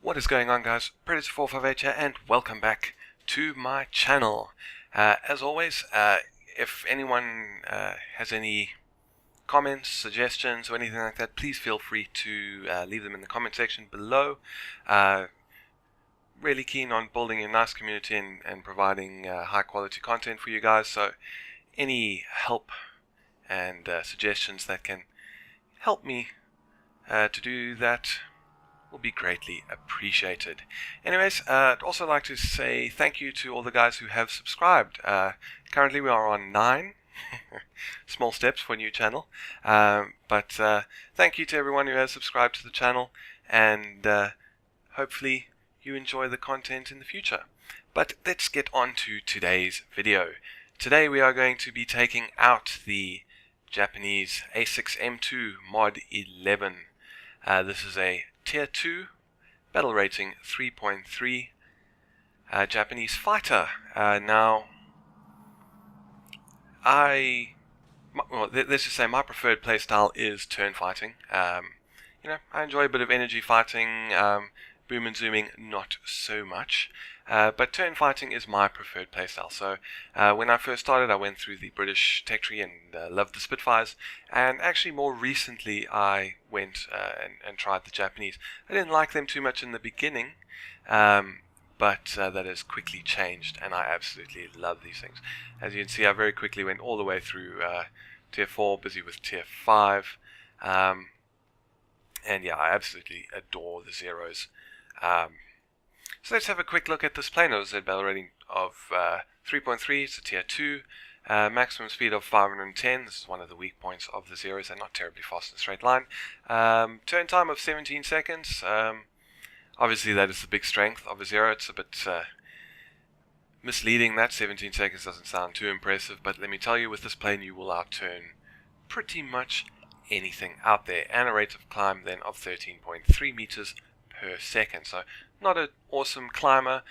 What is going on, guys? Predator458 here, and welcome back to my channel. As always, if anyone has any comments, suggestions, or anything like that, please feel free to leave them in the comment section below. Really keen on building a nice community and providing high quality content for you guys, so any help and suggestions that can help me to do that will be greatly appreciated. Anyways, I'd also like to say thank you to all the guys who have subscribed. Currently we are on 9. Small steps for a new channel. But thank you to everyone who has subscribed to the channel, and hopefully you enjoy the content in the future. But let's get on to today's video. Today we are going to be taking out the Japanese A6M2 Mod 11. This is a Tier 2, battle rating 3.3, Japanese fighter. Now, let's just say my preferred playstyle is turn fighting. I enjoy a bit of energy fighting, boom and zooming not so much, but turn fighting is my preferred playstyle. So when I first started, I went through the British tech tree and loved the Spitfires, and actually more recently I went and tried the Japanese. I didn't like them too much in the beginning, but that has quickly changed, and I absolutely love these things. As you can see, I very quickly went all the way through Tier 4, busy with Tier 5, and yeah, I absolutely adore the Zeros. So let's have a quick look at this plane. It was a battle rating of 3.3, it's a Tier 2, maximum speed of 510. This is one of the weak points of the Zeros. They're not terribly fast in a straight line. Turn time of 17 seconds. Obviously that is the big strength of a Zero. It's a bit misleading that 17 seconds doesn't sound too impressive, but let me tell you, with this plane you will outturn pretty much anything out there, and a rate of climb then of 13.3 meters per second. So not an awesome climber,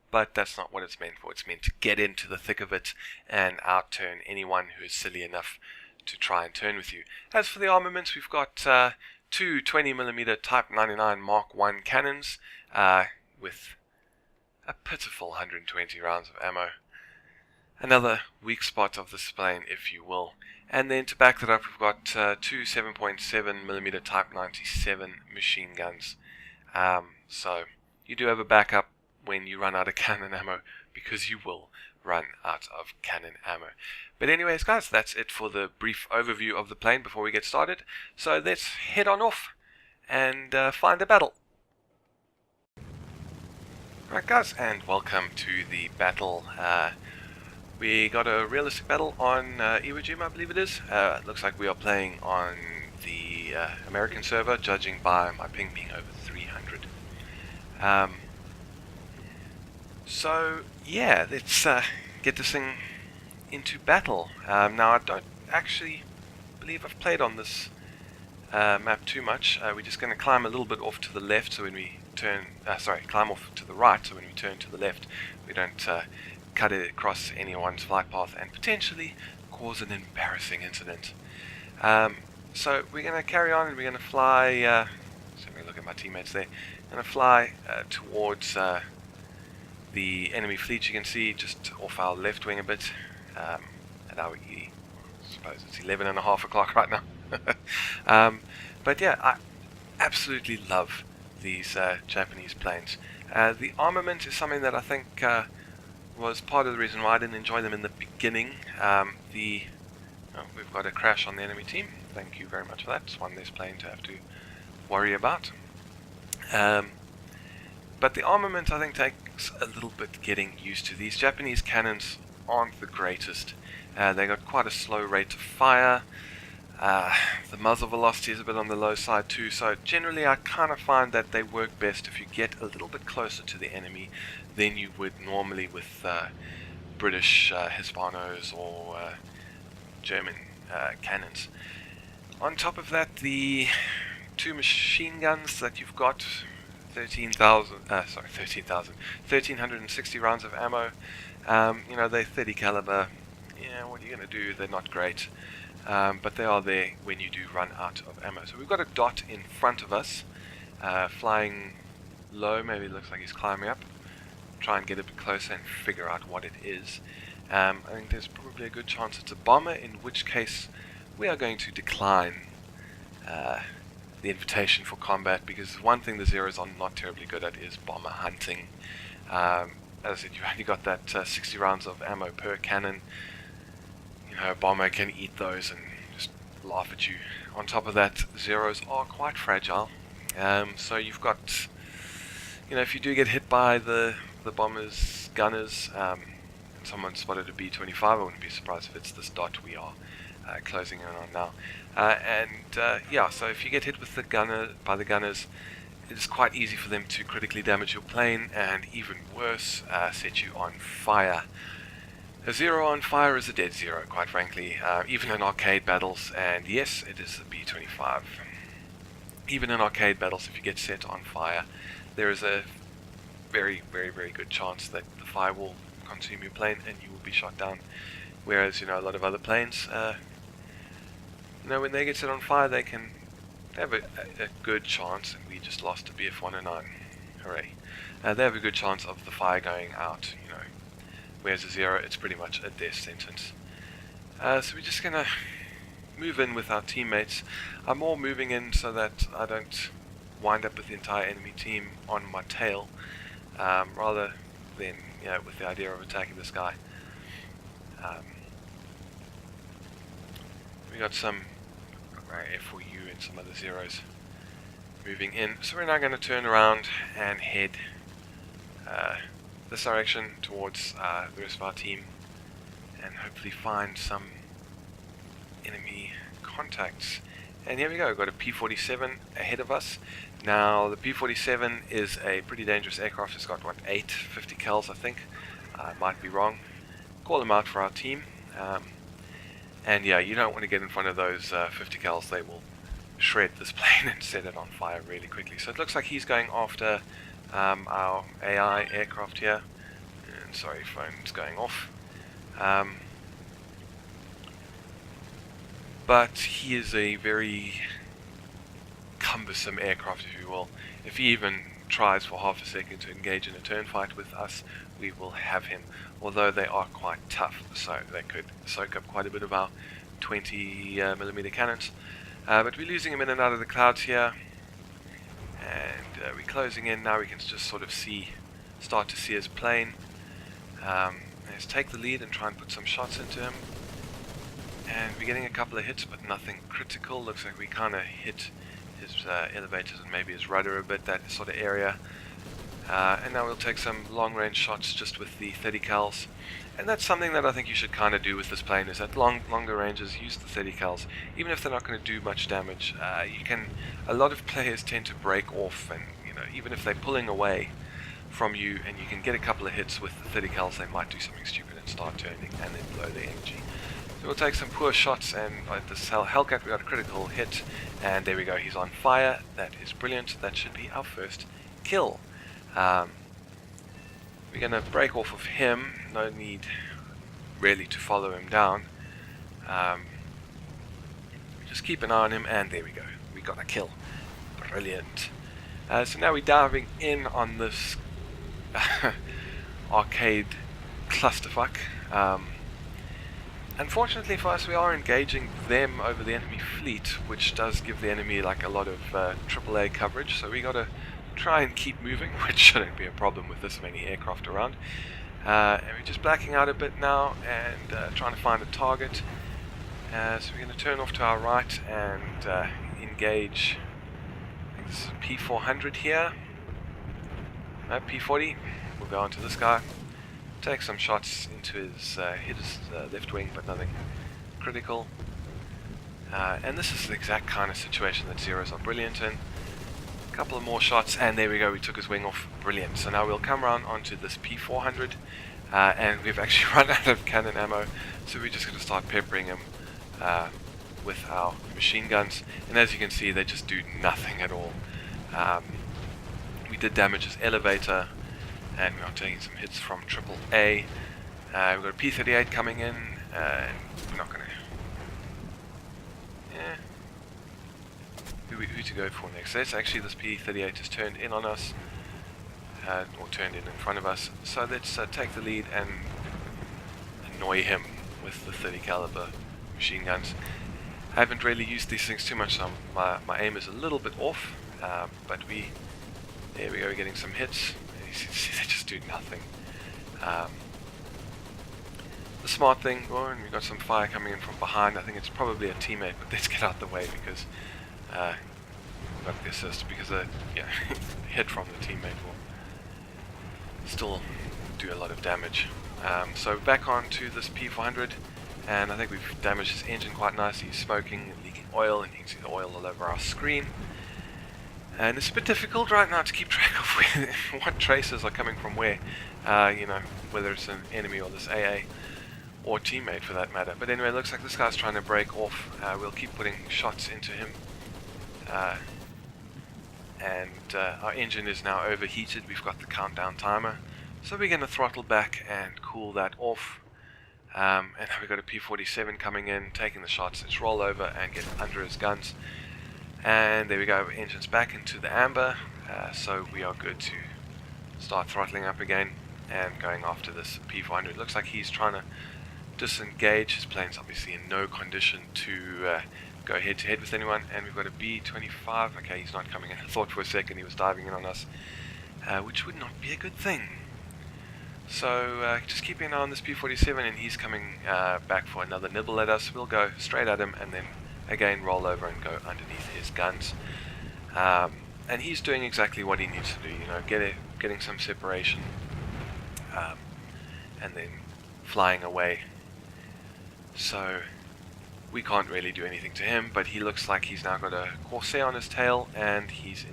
but that's not what it's meant for. It's meant to get into the thick of it and outturn anyone who is silly enough to try and turn with you. As for the armaments, we've got two 20mm Type 99 Mark I cannons with a pitiful 120 rounds of ammo. Another weak spot of this plane, if you will. And then to back that up, we've got two 7.7mm Type 97 machine guns. So you do have a backup when you run out of cannon ammo, because you will run out of cannon ammo. But anyways, guys, that's it for the brief overview of the plane before we get started. So let's head on off and find a battle. Right, guys, and welcome to the battle. We got a realistic battle on Iwo Jima, I believe it is. It looks like we are playing on the American server, judging by my ping being over 300. So yeah, let's get this thing into battle. Now, I don't actually believe I've played on this map too much. We're just going to climb a little bit off to the left, so when we turn, climb off to the right, so when we turn to the left, we don't cut it across anyone's flight path and potentially cause an embarrassing incident. So we're going to carry on, and we're going to fly. So let me look at my teammates there. Going to fly towards the enemy fleet. You can see just off our left wing a bit. At our I suppose it's 11:30 o'clock right now. But yeah, I absolutely love these Japanese planes. The armament is something that I think was part of the reason why I didn't enjoy them in the beginning. We've got a crash on the enemy team. Thank you very much for that. It's one less plane to have to worry about. But the armament, I think, takes a little bit getting used to. These Japanese cannons aren't the greatest. They got quite a slow rate of fire. The muzzle velocity is a bit on the low side too, so generally I kind of find that they work best if you get a little bit closer to the enemy than you would normally with British Hispanos or German cannons. On top of that, the two machine guns that you've got, 1360 rounds of ammo. They're 30 caliber. Yeah, what are you going to do? They're not great. But they are there when you do run out of ammo. So we've got a dot in front of us, flying low. Maybe it looks like he's climbing up. Try and get a bit closer and figure out what it is. I think there's probably a good chance it's a bomber, in which case we are going to decline the invitation for combat, because one thing the Zeros are not terribly good at is bomber hunting. As I said, you've only got that 60 rounds of ammo per cannon. You know, a bomber can eat those and just laugh at you. On top of that, Zeros are quite fragile. So you've got, you know, if you do get hit by the bombers, gunners, and someone spotted a B-25, I wouldn't be surprised if it's this dot we are closing in on now. Yeah, so if you get hit with the gunners, it's quite easy for them to critically damage your plane, and even worse, set you on fire. A Zero on fire is a dead Zero, quite frankly, even in arcade battles, and yes, it is the B-25. Even in arcade battles, if you get set on fire, there is a very, very, very good chance that the fire will consume your plane and you will be shot down. Whereas, you know, a lot of other planes, you know, when they get set on fire, they have a good chance, and we just lost a BF-109. Hooray. They have a good chance of the fire going out, you know. Whereas a Zero, it's pretty much a death sentence. So we're just going to move in with our teammates. I'm more moving in so that I don't wind up with the entire enemy team on my tail, rather than, you know, with the idea of attacking this guy. We got some F4U and some other Zeros moving in. So we're now going to turn around and head this direction towards the rest of our team, and hopefully find some enemy contacts. And here we go, we've got a P-47 ahead of us. Now the P-47 is a pretty dangerous aircraft. It's got what, 850 cals I think. I might be wrong. Call them out for our team. And yeah, you don't want to get in front of those 50 cals. They will shred this plane and set it on fire really quickly. So it looks like he's going after our AI aircraft here. And sorry, phone's going off. But he is a very cumbersome aircraft, if you will. If he even tries for half a second to engage in a turn fight with us, we will have him. Although they are quite tough, so they could soak up quite a bit of our 20mm cannons. But we're losing him in and out of the clouds here, and we're closing in. Now we can just sort of start to see his plane. Let's take the lead and try and put some shots into him. And we're getting a couple of hits, but nothing critical. Looks like we kind of hit his elevators and maybe his rudder a bit, that sort of area. And now we'll take some long-range shots just with the 30 cals. And that's something that I think you should kind of do with this plane, is at longer ranges, use the 30 cals. Even if they're not going to do much damage, a lot of players tend to break off, and you know, even if they're pulling away from you and you can get a couple of hits with the 30 cals, they might do something stupid and start turning and then blow their energy. So we'll take some poor shots, and at this Hellcat we got a critical hit, and there we go, he's on fire. That is brilliant. That should be our first kill. We're going to break off of him. No need really to follow him down. Just keep an eye on him, and there we go. We got a kill. Brilliant. So now we're diving in on this arcade clusterfuck. Unfortunately for us, we are engaging them over the enemy fleet, which does give the enemy like a lot of AAA coverage. So we got to try and keep moving, which shouldn't be a problem with this many aircraft around. And we're just blacking out a bit now and trying to find a target. So we're going to turn off to our right and engage. I think this is P400 here. No, P40. We'll go on to this guy. Take some shots into his left wing, but nothing critical. And this is the exact kind of situation that Zeros are brilliant in. A couple of more shots, and there we go, we took his wing off. Brilliant. So now we'll come around onto this P400, and we've actually run out of cannon ammo, so we're just going to start peppering him with our machine guns. And as you can see, they just do nothing at all. We did damage his elevator, and we are taking some hits from AAA. We've got a P38 coming in, and we're not going to... Yeah. Who to go for next? So it's actually this P38 has turned in on us. or turned in front of us. So let's take the lead and annoy him with the 30 caliber machine guns. I haven't really used these things too much, so my aim is a little bit off, but there we go, getting some hits. You see, they just do nothing. The smart thing, and we've got some fire coming in from behind. I think it's probably a teammate, but let's get out the way because we got the assist, because yeah, the hit from the teammate will still do a lot of damage. So back onto this P400, and I think we've damaged his engine quite nicely. He's smoking and leaking oil, and you can see the oil all over our screen. And it's a bit difficult right now to keep track of where, what traces are coming from where, you know, whether it's an enemy or this AA, or teammate for that matter. But anyway, it looks like this guy's trying to break off. We'll keep putting shots into him. Our engine is now overheated. We've got the countdown timer. So we're going to throttle back and cool that off. And now we've got a P47 coming in, taking the shots. Let's roll over and get under his guns. And there we go, engine's back into the amber. So we are good to start throttling up again and going after this P400. It looks like he's trying to disengage. His plane's obviously in no condition to go head to head with anyone. And we've got a B-25. Okay, he's not coming in. I thought for a second he was diving in on us, which would not be a good thing. So just keep an eye on this P47, and he's coming back for another nibble at us. We'll go straight at him and then again roll over and go underneath his guns. And he's doing exactly what he needs to do, you know, getting some separation, and then flying away. So we can't really do anything to him, but he looks like he's now got a Corsair on his tail, and he's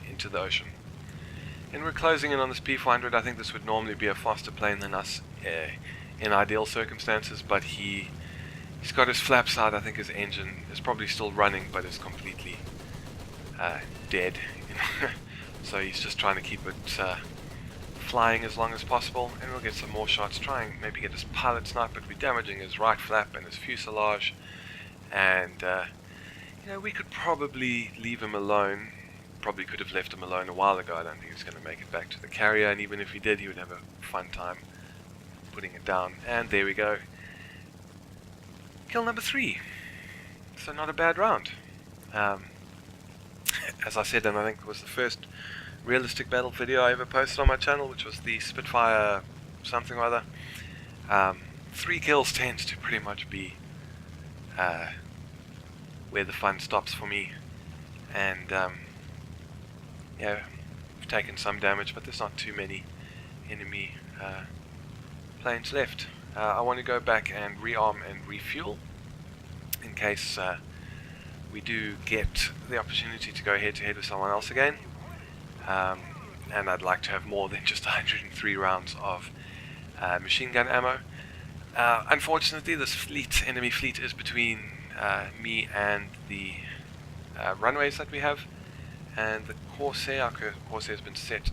into the ocean. And we're closing in on this P400. I think this would normally be a faster plane than us in ideal circumstances, but he's got his flaps out. I think his engine is probably still running, but it's completely dead. You know? So he's just trying to keep it flying as long as possible, and we'll get some more shots, try and maybe get his pilot snipe, but we're damaging his right flap and his fuselage. And you know, we could probably leave him alone. Probably could have left him alone a while ago. I don't think he's going to make it back to the carrier, and even if he did, he would have a fun time putting it down. And there we go. Kill number 3. So not a bad round. As I said, and I think it was the first realistic battle video I ever posted on my channel, which was the Spitfire something or other. 3 kills tends to pretty much be where the fun stops for me. And yeah, we've taken some damage, but there's not too many enemy planes left. I want to go back and rearm and refuel in case we do get the opportunity to go head to head with someone else again. And I'd like to have more than just 103 rounds of machine gun ammo. Unfortunately, this enemy fleet is between me and the runways that we have. And the Corsair has been set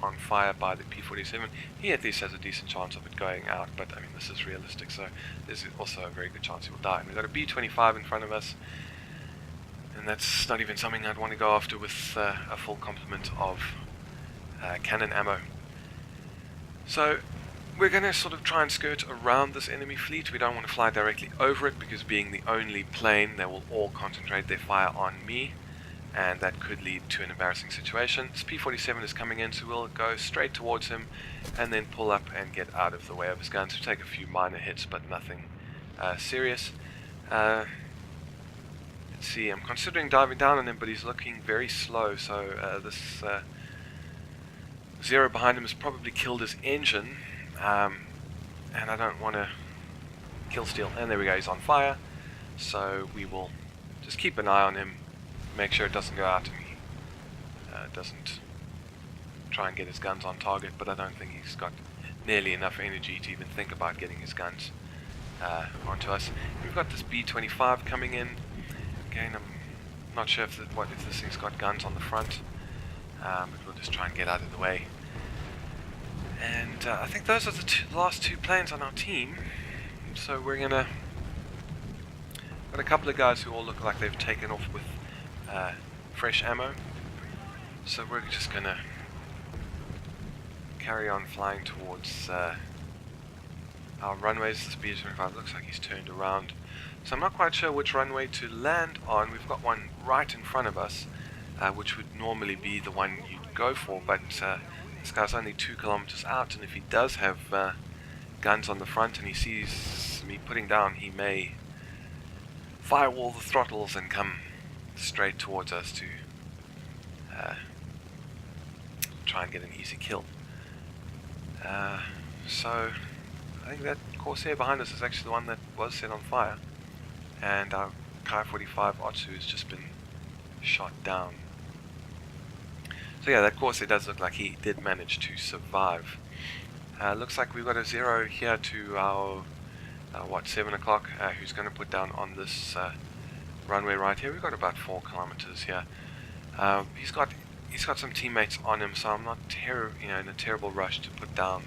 on fire by the P47. He at least has a decent chance of it going out, but I mean, this is realistic, so there's also a very good chance he will die. And we've got a B-25 in front of us, and that's not even something I'd want to go after with a full complement of cannon ammo. So we're going to sort of try and skirt around this enemy fleet. We don't want to fly directly over it, because being the only plane, they will all concentrate their fire on me, and that could lead to an embarrassing situation. This P47 is coming in, so we'll go straight towards him and then pull up and get out of the way of his guns. We'll take a few minor hits, but nothing serious. Let's see, I'm considering diving down on him, but he's looking very slow, so this Zero behind him has probably killed his engine, and I don't want to kill steal. And there we go, he's on fire, so we will just keep an eye on him, make sure it doesn't go out to me, doesn't try and get his guns on target, but I don't think he's got nearly enough energy to even think about getting his guns onto us. We've got this B-25 coming in. Again, I'm not sure if this thing's got guns on the front, but we'll just try and get out of the way. And I think those are the last 2 planes on our team, so we're gonna got a couple of guys who all look like they've taken off with fresh ammo, so we're just gonna carry on flying towards our runways. This B-25 looks like he's turned around. So I'm not quite sure which runway to land on. We've got one right in front of us, which would normally be the one you'd go for, but this guy's only 2 kilometers out, and if he does have guns on the front and he sees me putting down, he may firewall the throttles and come straight towards us to try and get an easy kill. So I think that Corsair behind us is actually the one that was set on fire, and our Kai-45 Otsu has just been shot down. So yeah, that Corsair does look like he did manage to survive. Looks like we've got a 0 here to our 7 o'clock, who's going to put down on this runway right here. We've got about 4 kilometers here. He's got some teammates on him, so I'm not in a terrible rush to put down.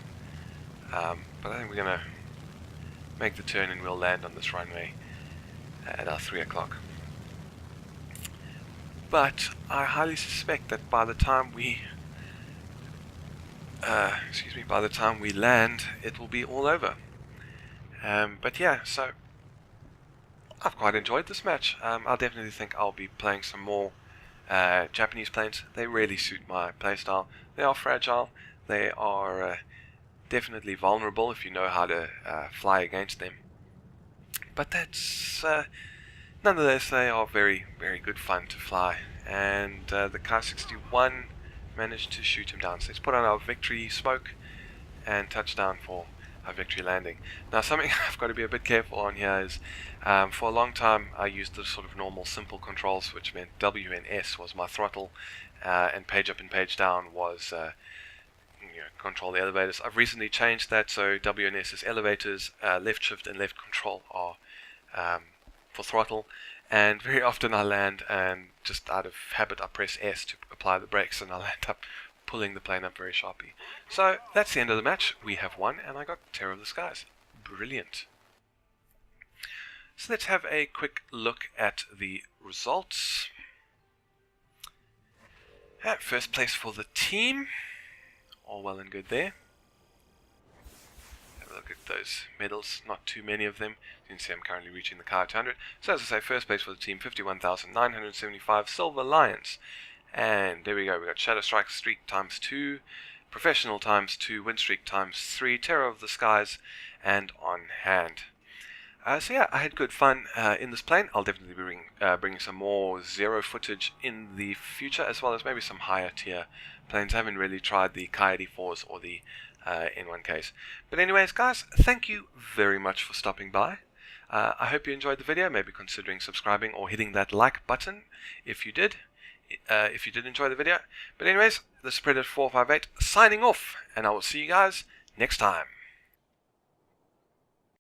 But I think we're going to make the turn and we'll land on this runway at our 3 o'clock. But I highly suspect that by the time we land, it will be all over. But yeah, so I've quite enjoyed this match. I'll definitely think I'll be playing some more Japanese planes. They really suit my playstyle. They are fragile. They are definitely vulnerable if you know how to fly against them. But that's nonetheless, they are very, very good fun to fly. And the Kai-61 managed to shoot him down. So let's put on our victory smoke and touchdown for our victory landing. Now, something I've got to be a bit careful on here is, for a long time I used the sort of normal simple controls, which meant W and S was my throttle, and page up and page down was control the elevators. I've recently changed that, so W and S is elevators, left shift and left control are for throttle, and very often I land and just out of habit I press S to apply the brakes, and I'll end up pulling the plane up very sharply. So that's the end of the match. We have won, and I got Terror of the Skies. Brilliant. So let's have a quick look at the results. First place for the team. All well and good there. Have a look at those medals, not too many of them. You can see I'm currently reaching the Kai 200. So as I say, first place for the team, 51,975 Silver Lions. And there we go, we got Shadow Strike Streak times 2, Professional times 2, Win Streak times 3, Terror of the Skies, and On Hand. So yeah, I had good fun in this plane. I'll definitely be bringing some more Zero footage in the future, as well as maybe some higher tier planes. I haven't really tried the Kai-84s or the N1Ks. But anyways, guys, thank you very much for stopping by. I hope you enjoyed the video, maybe considering subscribing or hitting that like button if you did. If you did enjoy the video. But anyways, this is Predator 458 signing off, and I will see you guys next time.